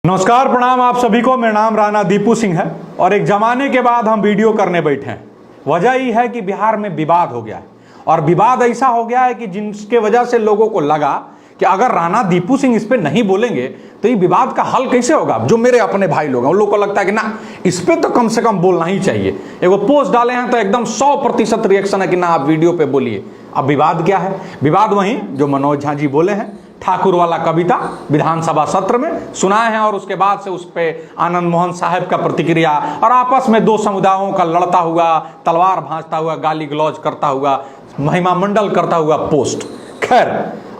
नमस्कार, प्रणाम आप सभी को। मेरा नाम राणा दीपू सिंह है और एक जमाने के बाद हम वीडियो करने बैठे हैं। वजह यही है कि बिहार में विवाद हो गया है और विवाद ऐसा हो गया है कि जिसके वजह से लोगों को लगा कि अगर राणा दीपू सिंह इस पे नहीं बोलेंगे तो ये विवाद का हल कैसे होगा। जो मेरे अपने भाई लोग हैं उन लोगों को लगता है कि ना, इस पे तो कम से कम बोलना ही चाहिए। एगो पोस्ट डाले हैं तो एकदम 100% रिएक्शन है कि ना, आप वीडियो पे बोलिए। अब विवाद क्या है? विवाद वही जो मनोज झा जी बोले हैं, ठाकुर वाला कविता विधानसभा सत्र में सुनाए हैं और उसके बाद से उस पे आनंद मोहन साहब का प्रतिक्रिया और आपस में दो समुदायों का लड़ता हुआ, तलवार भांजता हुआ, गाली गलौज करता हुआ, महिमा मंडल करता हुआ पोस्ट। खैर,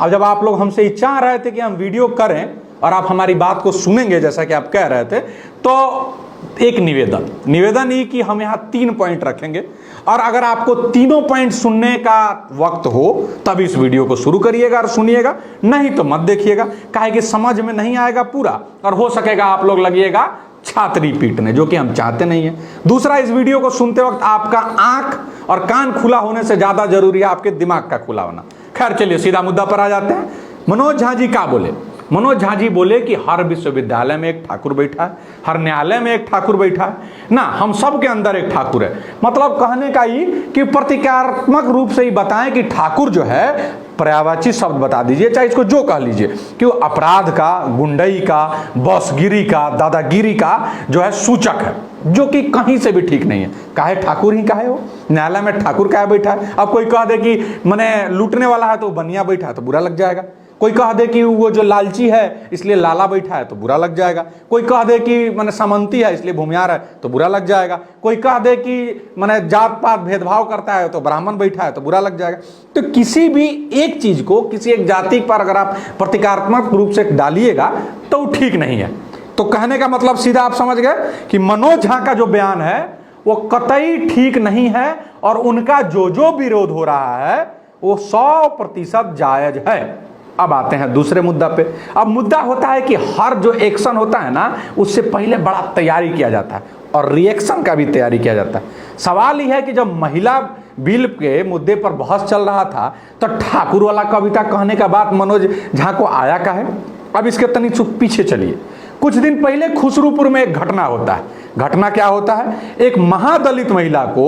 अब जब आप लोग हमसे चाह रहे थे कि हम वीडियो करें और आप हमारी बात को सुनेंगे जैसा कि आप कह रहे थे, तो एक निवेदन ही कि हम यहाँ 3 पॉइंट रखेंगे और अगर आपको तीनों पॉइंट सुनने का वक्त हो तब इस वीडियो को शुरू करिएगा और सुनिएगा, नहीं तो मत देखिएगा। काहे कि समझ में नहीं आएगा पूरा और हो सकेगा आप लोग लगिएगा छात्री पीटने, जो कि हम चाहते नहीं है। दूसरा, इस वीडियो को सुनते वक्त आपका आंख और कान खुला होने से ज्यादा जरूरी है आपके दिमाग का खुला होना। खैर, चलिए सीधा मुद्दा पर आ जाते हैं। मनोज झा जी क्या बोले? मनोज झा जी बोले कि हर विश्वविद्यालय में एक ठाकुर बैठा है, हर न्यायालय में एक ठाकुर बैठा है ना, हम सब के अंदर एक ठाकुर है। मतलब कहने का ही कि प्रतीकात्मक रूप से ही बताएं कि ठाकुर जो है, पर्यायवाची शब्द बता दीजिए, चाहे इसको जो कह लीजिए, कि वो अपराध का, गुंडई का, बॉसगिरी का, दादागिरी का जो है सूचक है, जो कि कहीं से भी ठीक नहीं है। काहे ठाकुर ही काहे हो? न्यायालय में ठाकुर काहे बैठा है? अब कोई कह दे कि मैंने लूटने वाला है तो बनिया बैठा है तो बुरा लग जाएगा। कोई कह दे कि वो जो लालची है इसलिए लाला बैठा है तो बुरा लग जाएगा। कोई कह दे कि मैंने सामंती है इसलिए भूमियार है तो बुरा लग जाएगा। कोई कह दे कि मैंने जात पात भेदभाव करता है तो ब्राह्मण बैठा है तो बुरा लग जाएगा। तो किसी भी एक चीज को, किसी एक जाति पर अगर आप प्रतीकात्मक रूप से डालिएगा तो ठीक नहीं है। तो कहने का मतलब सीधा आप समझ गए कि मनोज झा का जो बयान है वो कतई ठीक नहीं है और उनका जो विरोध हो रहा है वो 100% जायज है। अब आते हैं दूसरे मुद्दा पे। अब मुद्दा होता है कि हर जो एक्शन होता है ना, उससे पहले बड़ा तैयारी किया जाता है और रिएक्शन का भी तैयारी किया जाता है। सवाल यह है कि जब महिला बिल के मुद्दे पर बहस चल रहा था तो ठाकुर वाला कविता कहने का बात मनोज झा को आया का है। अब इसके तनी चुप पीछे चलिए। कुछ दिन पहले खुसरूपुर में एक घटना होता है। घटना क्या होता है? एक महादलित महिला को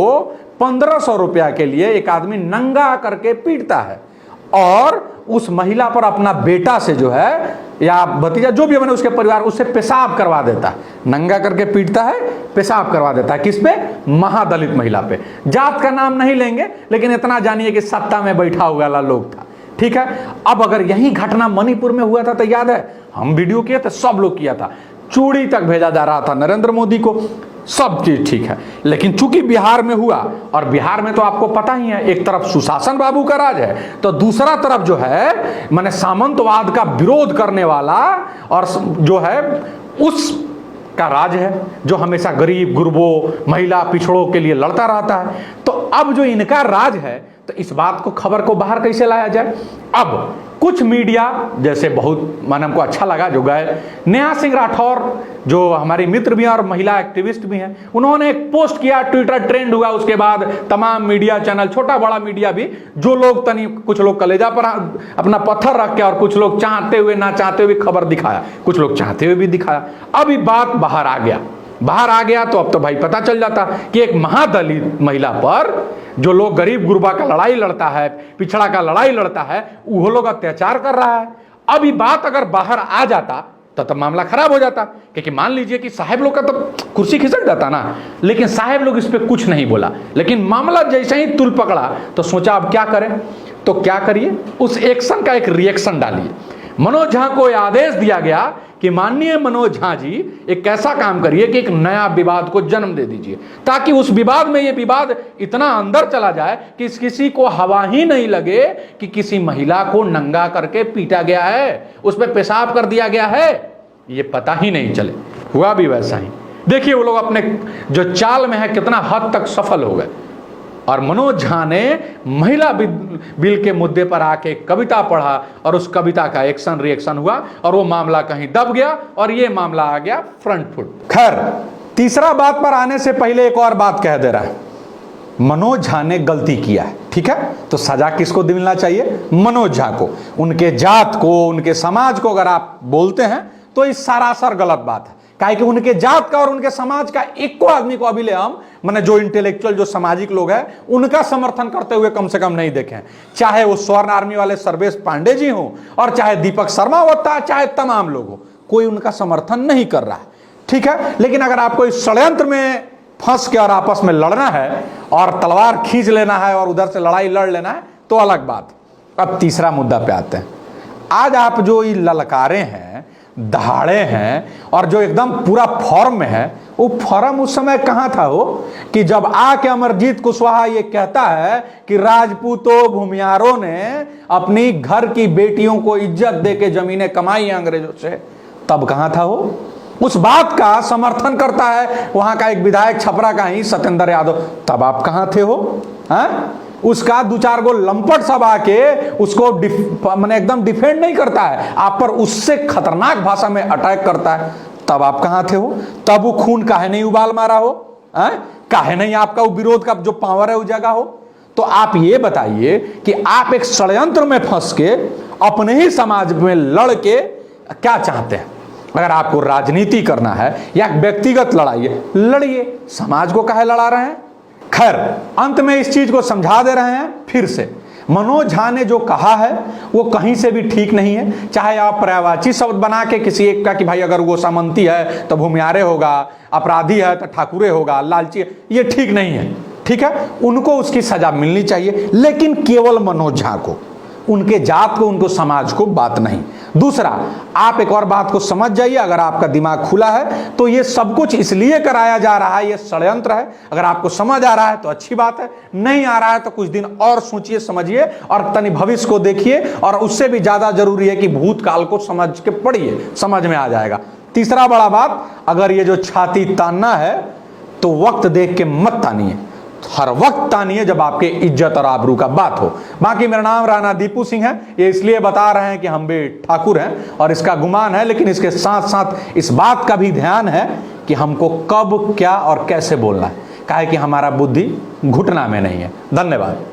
1500 रुपया के लिए एक आदमी नंगा करके पीटता है और उस महिला पर अपना बेटा से जो है या भतीजा जो भी बने उसके परिवार, उससे पेशाब करवा देता है। नंगा करके पीटता है, पेशाब करवा देता है। किस पे? महादलित महिला पे। जात का नाम नहीं लेंगे, लेकिन इतना जानिए कि सत्ता में बैठा हुआ लोग था। ठीक है। अब अगर यही घटना मणिपुर में हुआ था तो याद है, हम वीडियो किए थे, सब लोग किया था, चूड़ी तक भेजा जा रहा था नरेंद्र मोदी को, सब चीज ठीक है। लेकिन चूंकि बिहार में हुआ और बिहार में तो आपको पता ही है, एक तरफ सुशासन बाबू का राज है तो दूसरा तरफ जो है माने सामंतवाद का विरोध करने वाला और जो है उस का राज है, जो हमेशा गरीब गुरबों, महिला, पिछड़ों के लिए लड़ता रहता है। तो अब जो इनका राज है तो इस बात को, खबर को बाहर कैसे लाया जाए? अब कुछ मीडिया जैसे बहुत माने हमको अच्छा लगा जो गए, नेहा सिंह राठौर जो हमारी मित्र भी हैं और महिला एक्टिविस्ट भी हैं, उन्होंने एक पोस्ट किया, ट्विटर ट्रेंड हुआ। उसके बाद तमाम मीडिया चैनल, छोटा बड़ा मीडिया भी, जो लोग तनी, कुछ लोग कलेजा पर अपना पत्थर रख के और कुछ लोग चाहते हुए ना चाहते हुए खबर दिखाया, कुछ लोग चाहते हुए भी दिखाया। अब ये बात बाहर आ गया तो अब तो भाई पता चल जाता कि एक महादलित महिला पर जो लोग गरीब गुरबा का लड़ाई लड़ता है, पिछड़ा का लड़ाई लड़ता है, वो लोग अत्याचार कर रहा है। अब ये बात अगर बाहर आ जाता तो मामला खराब हो जाता, क्योंकि मान लीजिए कि साहब लोग का तो कुर्सी खिसक जाता ना, लेकिन साहब लोग इस पे कुछ नहीं बोला। लेकिन मामला जैसे ही तुल पकड़ा तो सोचा अब क्या करें। तो क्या करिए, उस एक्शन का एक रिएक्शन डालिए। मनोज झा को आदेश दिया गया कि माननीय मनोज झा जी एक ऐसा काम करिए कि एक नया विवाद को जन्म दे दीजिए, ताकि उस विवाद में ये विवाद इतना अंदर चला जाए कि किसी को हवा ही नहीं लगे कि किसी महिला को नंगा करके पीटा गया है, उस पर पेशाब कर दिया गया है, ये पता ही नहीं चले। हुआ भी वैसा ही। देखिए वो लोग अपने जो चाल में है कितना हद तक सफल हो गए। और मनोज झा ने महिला बिल के मुद्दे पर आके कविता पढ़ा और उस कविता का एक्शन रिएक्शन हुआ और वो मामला कहीं दब गया और ये मामला आ गया फ्रंट फुट। खैर, तीसरा बात पर आने से पहले एक और बात कह दे रहा है। मनोज झा ने गलती किया है, ठीक है, तो सजा किसको मिलना चाहिए? मनोज झा को। उनके जात को, उनके समाज को अगर आप बोलते हैं तो ये सरासर गलत बात है। काहे कि उनके जात का और उनके समाज का एक को आदमी को अभी ले हम माने जो इंटेलेक्चुअल जो सामाजिक लोग हैं उनका समर्थन करते हुए कम से कम नहीं देखें। चाहे वो स्वर्ण आर्मी वाले सर्वेश पांडे जी हों और चाहे दीपक शर्मा होता है, चाहे तमाम लोग हो, कोई उनका समर्थन नहीं कर रहा है, ठीक है। लेकिन अगर आपको इस षड्यंत्र में फंस के और आपस में लड़ना है और तलवार खींच लेना है और उधर से लड़ाई लड़ लेना है तो अलग बात। अब तीसरा मुद्दा पे आते हैं। आज आप जो ये ललकारे हैं, दहाड़े हैं और जो एकदम पूरा फॉर्म में है, वो फॉर्म उस समय कहां था हो कि जब आके अमरजीत कुशवाहा ये कहता है कि राजपूतों भूमियारों ने अपनी घर की बेटियों को इज्जत देके जमीनें कमाई अंग्रेजों से, तब कहां था वो? उस बात का समर्थन करता है वहां का एक विधायक छपरा का ही सत्येंद्र यादव, तब आप कहां थे हो? उसका दो चार गो लंपट सब आके उसको मैंने एकदम डिफेंड नहीं करता है, आप पर उससे खतरनाक भाषा में अटैक करता है, तब आप कहां थे हो? तब वो खून काहे नहीं उबाल मारा हो? काहे नहीं आपका वो विरोध का जो पावर है वो जगह हो? तो आप ये बताइए कि आप एक षड्यंत्र में फंस के अपने ही समाज में लड़ के क्या चाहते हैं? अगर आपको राजनीति करना है या व्यक्तिगत लड़ाई है, लड़िए, समाज को काहे लड़ा रहे हैं? खैर, अंत में इस चीज को समझा दे रहे हैं फिर से। मनोज झा ने जो कहा है वो कहीं से भी ठीक नहीं है। चाहे आप पर्यायवाची शब्द बना के किसी एक का कि भाई अगर वो सामंती है तो भूमियारे होगा, अपराधी है तो ठाकुरे होगा, लालची है, ये ठीक नहीं है, ठीक है। उनको उसकी सजा मिलनी चाहिए, लेकिन केवल मनोज झा को, उनके जात को, उनको समाज को बात नहीं। दूसरा, आप एक और बात को समझ जाइए, अगर आपका दिमाग खुला है तो ये सब कुछ इसलिए कराया जा रहा है, ये षड्यंत्र है। अगर आपको समझ आ रहा है तो अच्छी बात है, नहीं आ रहा है तो कुछ दिन और सोचिए, समझिए और तनि भविष्य को देखिए, और उससे भी ज्यादा जरूरी है कि भूतकाल को समझ के पढ़िए, समझ में आ जाएगा। तीसरा बड़ा बात, अगर ये जो छाती तानना है तो वक्त देख के मत तानिए, हर वक्त तानिए जब आपके इज्जत और आबरू का बात हो। बाकी मेरा नाम राणा दीपू सिंह है, ये इसलिए बता रहे हैं कि हम भी ठाकुर हैं और इसका गुमान है, लेकिन इसके साथ साथ इस बात का भी ध्यान है कि हमको कब क्या और कैसे बोलना है, काहे कि हमारा बुद्धि घुटना में नहीं है। धन्यवाद।